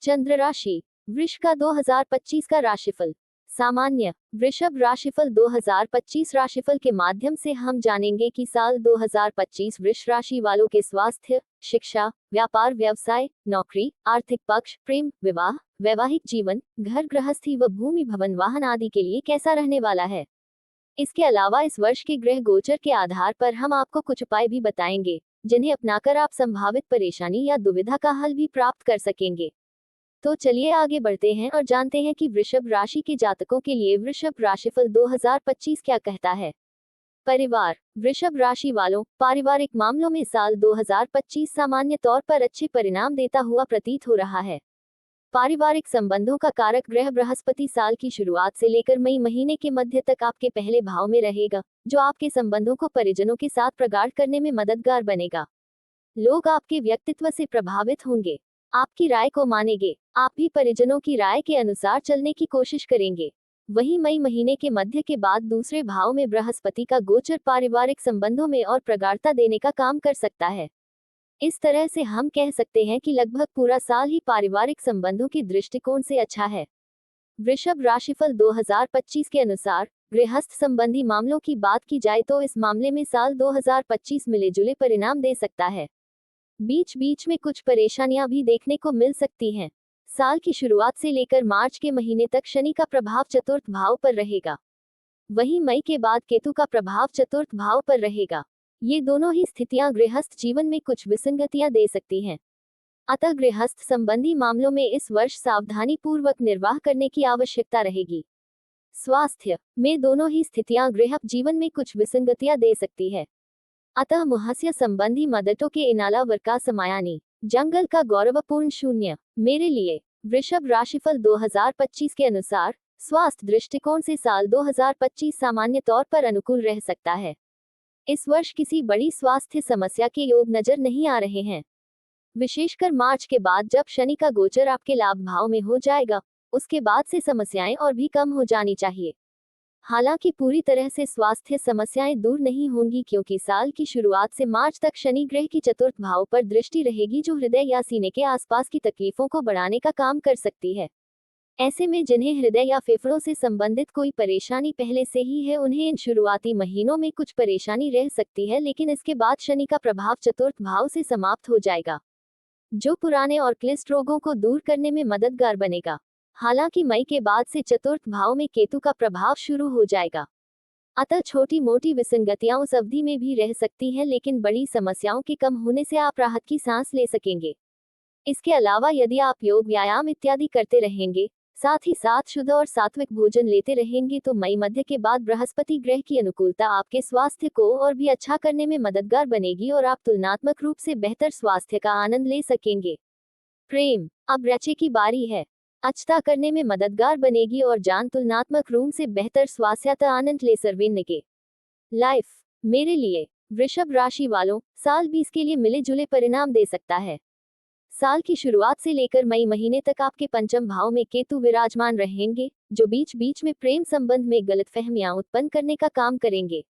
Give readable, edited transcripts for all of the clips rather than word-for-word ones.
चंद्र राशि वृष का 2025 का राशिफल। सामान्य वृषभ राशिफल 2025 राशिफल के माध्यम से हम जानेंगे कि साल 2025 वृष राशि वालों के स्वास्थ्य, शिक्षा, व्यापार व्यवसाय, नौकरी, आर्थिक पक्ष, प्रेम, विवाह, वैवाहिक जीवन, घर गृहस्थी व भूमि भवन वाहन आदि के लिए कैसा रहने वाला है। इसके अलावा इस वर्ष के ग्रह गोचर के आधार पर हम आपको कुछ उपाय भी बताएंगे, जिन्हें अपनाकर आप संभावित परेशानी या दुविधा का हल भी प्राप्त कर सकेंगे। तो चलिए आगे बढ़ते हैं और जानते हैं कि वृषभ राशि के जातकों के लिए वृषभ राशिफल 2025 क्या कहता है। परिवार वृषभ राशि वालों, पारिवारिक मामलों में साल 2025 सामान्य तौर पर अच्छे परिणाम देता हुआ प्रतीत हो रहा है। पारिवारिक संबंधों का कारक ग्रह बृहस्पति साल की शुरुआत से लेकर मई महीने के मध्य तक आपके पहले भाव में रहेगा, जो आपके संबंधों को परिजनों के साथ प्रगाढ़ करने में मददगार बनेगा। लोग आपके व्यक्तित्व से प्रभावित होंगे, आपकी राय को मानेंगे, आप भी परिजनों की राय के अनुसार चलने की कोशिश करेंगे। वहीं मई महीने के मध्य के बाद दूसरे भाव में बृहस्पति का गोचर पारिवारिक संबंधों में और प्रगाढ़ता देने का काम कर सकता है। इस तरह से हम कह सकते हैं कि लगभग पूरा साल ही पारिवारिक संबंधों के दृष्टिकोण से अच्छा है। वृषभ राशिफल 2025 के अनुसार गृहस्थ संबंधी मामलों की बात की जाए तो इस मामले में साल 2025 मिले जुले परिणाम दे सकता है। बीच बीच में कुछ परेशानियां भी देखने को मिल सकती हैं। साल की शुरुआत से लेकर मार्च के महीने तक शनि का प्रभाव चतुर्थ भाव पर रहेगा। वहीं मई के बाद केतु का प्रभाव चतुर्थ भाव पर रहेगा। ये दोनों ही स्थितियां गृहस्थ जीवन में कुछ विसंगतियां दे सकती हैं। अतः गृहस्थ संबंधी मामलों में इस वर्ष सावधानी पूर्वक निर्वाह करने की आवश्यकता रहेगी। स्वास्थ्य में दोनों ही स्थितियां गृह जीवन में कुछ विसंगतियां दे सकती है। अतः मुहस्य संबंधी मददों के इनाला वर्का समायानी जंगल का गौरवपूर्ण शून्य। मेरे लिए वृषभ राशिफल 2025 के अनुसार स्वास्थ्य दृष्टिकोण से साल 2025 सामान्य तौर पर अनुकूल रह सकता है। इस वर्ष किसी बड़ी स्वास्थ्य समस्या के योग नजर नहीं आ रहे हैं। विशेषकर मार्च के बाद जब शनि का गोचर आपके लाभ भाव में हो जाएगा, उसके बाद से समस्याएं और भी कम हो जानी चाहिए। हालांकि पूरी तरह से स्वास्थ्य समस्याएं दूर नहीं होंगी, क्योंकि साल की शुरुआत से मार्च तक शनि ग्रह की चतुर्थ भाव पर दृष्टि रहेगी, जो हृदय या सीने के आसपास की तकलीफों को बढ़ाने का काम कर सकती है। ऐसे में जिन्हें हृदय या फेफड़ों से संबंधित कोई परेशानी पहले से ही है, उन्हें इन शुरुआती महीनों में कुछ परेशानी रह सकती है, लेकिन इसके बाद शनि का प्रभाव चतुर्थ भाव से समाप्त हो जाएगा, जो पुराने और क्लिष्ट रोगों को दूर करने में मददगार बनेगा। हालांकि मई के बाद से चतुर्थ भाव में केतु का प्रभाव शुरू हो जाएगा। अतः छोटी मोटी विसंगतियां उस अवधि में भी रह सकती हैं, लेकिन बड़ी समस्याओं के कम होने से आप राहत की सांस ले सकेंगे। इसके अलावा यदि आप योग, व्यायाम इत्यादि करते रहेंगे, साथ ही साथ शुद्ध और सात्विक भोजन लेते रहेंगे, तो मई मध्य के बाद बृहस्पति ग्रह की अनुकूलता आपके स्वास्थ्य को और भी अच्छा करने में मददगार बनेगी और आप तुलनात्मक रूप से बेहतर स्वास्थ्य का आनंद ले सकेंगे। प्रेम अब रचे की बारी है। अच्छता करने में मददगार बनेगी और जान तुलनात्मक रूप से बेहतर स्वास्थ्य आनंद ले सर्वेन्य के लाइफ। मेरे लिए वृषभ राशि वालों, साल 20 के लिए मिले जुले परिणाम दे सकता है। साल की शुरुआत से लेकर मई महीने तक आपके पंचम भाव में केतु विराजमान रहेंगे, जो बीच बीच में प्रेम संबंध में गलतफहमियां उत्पन्न करने का काम करेंगे।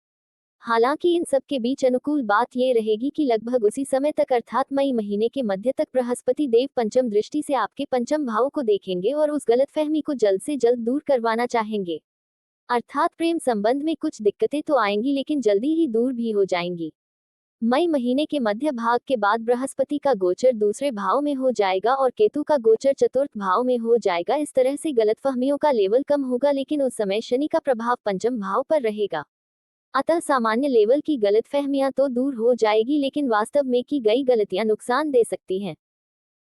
हालांकि इन सब के बीच अनुकूल बात यह रहेगी कि लगभग उसी समय तक, अर्थात मई महीने के मध्य तक, बृहस्पति देव पंचम दृष्टि से आपके पंचम भाव को देखेंगे और उस गलतफहमी को जल्द से जल्द दूर करवाना चाहेंगे। अर्थात प्रेम संबंध में कुछ दिक्कतें तो आएंगी, लेकिन जल्दी ही दूर भी हो जाएंगी। मई महीने के मध्य भाग के बाद बृहस्पति का गोचर दूसरे भाव में हो जाएगा और केतु का गोचर चतुर्थ भाव में हो जाएगा। इस तरह से गलतफहमियों का लेवल कम होगा, लेकिन उस समय शनि का प्रभाव पंचम भाव पर रहेगा। अतः सामान्य लेवल की गलतफहमियां तो दूर हो जाएगी, लेकिन वास्तव में की गई गलतियां नुकसान दे सकती हैं।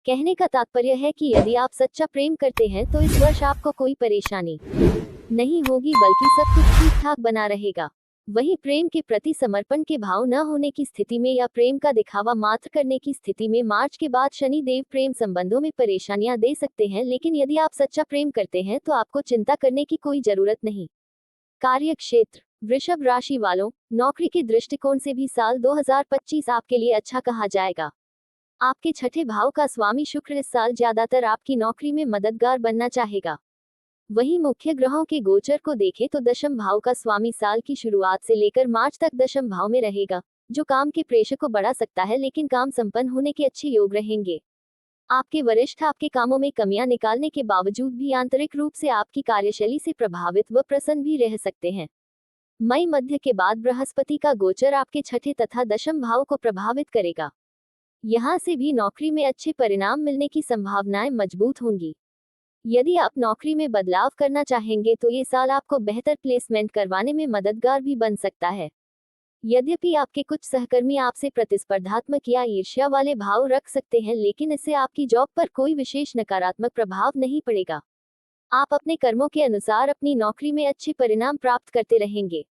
कहने का तात्पर्य है कि यदि आप सच्चा प्रेम करते हैं तो इस वर्ष आपको कोई परेशानी नहीं होगी, बल्कि सब कुछ ठीक ठाक बना रहेगा। वहीं प्रेम के प्रति समर्पण के भाव न होने की स्थिति में या प्रेम का दिखावा मात्र करने की स्थिति में मार्च के बाद शनि देव प्रेम संबंधों में परेशानियां दे सकते हैं, लेकिन यदि आप सच्चा प्रेम करते हैं तो आपको चिंता करने की कोई जरूरत नहीं। कार्य क्षेत्र वृषभ राशि वालों, नौकरी के दृष्टिकोण से भी साल 2025 आपके लिए अच्छा कहा जाएगा। आपके छठे भाव का स्वामी शुक्र इस साल ज्यादातर आपकी नौकरी में मददगार बनना चाहेगा। वहीं मुख्य ग्रहों के गोचर को देखें तो दशम भाव का स्वामी साल की शुरुआत से लेकर मार्च तक दशम भाव में रहेगा, जो काम के प्रेशर को बढ़ा सकता है, लेकिन काम संपन्न होने के अच्छे योग रहेंगे। आपके वरिष्ठ आपके कामों में कमियां निकालने के बावजूद भी आंतरिक रूप से आपकी कार्यशैली से प्रभावित व प्रसन्न भी रह सकते हैं। मई मध्य के बाद बृहस्पति का गोचर आपके छठे तथा दशम भाव को प्रभावित करेगा। यहाँ से भी नौकरी में अच्छे परिणाम मिलने की संभावनाएं मजबूत होंगी। यदि आप नौकरी में बदलाव करना चाहेंगे तो ये साल आपको बेहतर प्लेसमेंट करवाने में मददगार भी बन सकता है। यद्यपि आपके कुछ सहकर्मी आपसे प्रतिस्पर्धात्मक या ईर्ष्या वाले भाव रख सकते हैं, लेकिन इससे आपकी जॉब पर कोई विशेष नकारात्मक प्रभाव नहीं पड़ेगा। आप अपने कर्मों के अनुसार अपनी नौकरी में अच्छे परिणाम प्राप्त करते रहेंगे।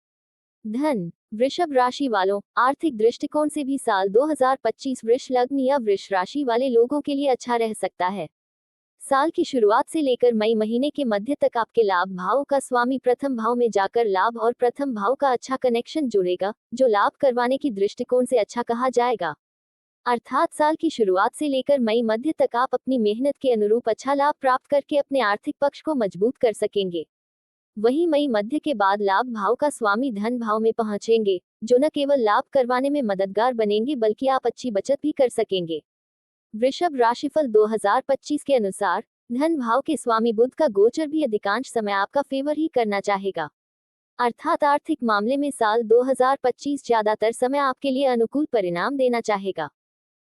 धन, वृषभ राशि वालों, आर्थिक दृष्टिकोण से भी साल 2025 वृष लग्न या वृष राशि वाले लोगों के लिए अच्छा रह सकता है। साल की शुरुआत से लेकर मई महीने के मध्य तक आपके लाभ भाव का स्वामी प्रथम भाव में जाकर लाभ और प्रथम भाव का अच्छा कनेक्शन जुड़ेगा, जो लाभ करवाने की दृष्टिकोण से अच्छा कहा जाएगा। अर्थात साल की शुरुआत से लेकर मई मध्य तक आप अपनी मेहनत के अनुरूप अच्छा लाभ प्राप्त करके अपने आर्थिक पक्ष को मजबूत कर सकेंगे। वहीं मई मध्य के बाद लाभ भाव का स्वामी धन भाव में पहुंचेंगे, जो न केवल लाभ करवाने में मददगार बनेंगे बल्कि आप अच्छी बचत भी कर सकेंगे। वृषभ राशिफल 2025 के अनुसार धन भाव के स्वामी बुध का गोचर भी अधिकांश समय आपका फेवर ही करना चाहेगा। अर्थात आर्थिक मामले में साल 2025 ज्यादातर समय आपके लिए अनुकूल परिणाम देना चाहेगा।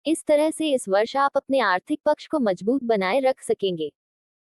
इस तरह से इस वर्ष आप अपने आर्थिक पक्ष को मजबूत बनाए रख सकेंगे।